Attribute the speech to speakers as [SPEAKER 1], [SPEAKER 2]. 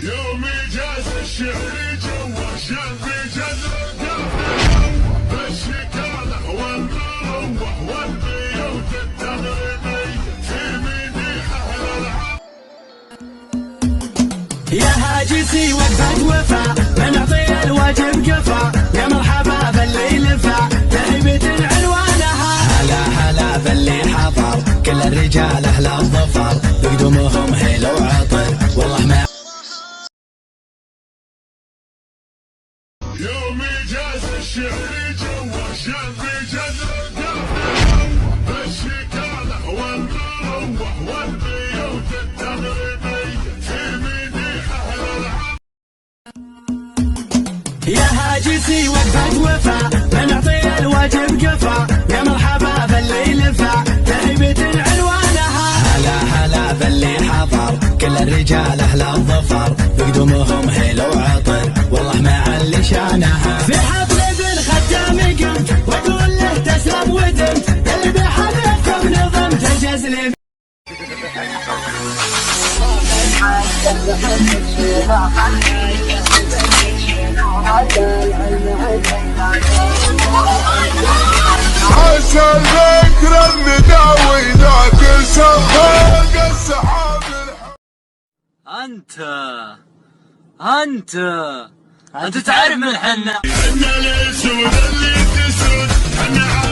[SPEAKER 1] يوم جاز الشعر جوا شاب جذر بالشكالة والمروة والبيوت التغريبية في مديح أهل العرب.
[SPEAKER 2] يا هاجسي وقفة وفا بنعطي الواجب قفا، يا مرحبا باللي لفا تهيبة عنوانها. هلا هلا باللي حضر كل الرجال أهل الظفر بقدومهم هيل وعطر والله ما.
[SPEAKER 1] يوم جاز الشعر جوا شاب جذر بالشكالة والمروة والبيوت التغريبية في مديح أهل العرب.
[SPEAKER 2] يا هاجسي وقفة وفا بنعطي الواجب قفا، يا مرحبا باللي لفا تهيبة عنوانها. هلا هلا باللي حضر كل الرجال أهل الظفر بقدومهم هيل وعطر والله ما علي شانها. في حفل ابن ختام قمت واقول له تسلم ودمت، اللي بحبيبكم نظمت الجزل.
[SPEAKER 1] عسى ذكر النداوي ذاك سفاق السحاب.
[SPEAKER 2] انت تعرف من حنا
[SPEAKER 1] الاسود اللي تسود حنا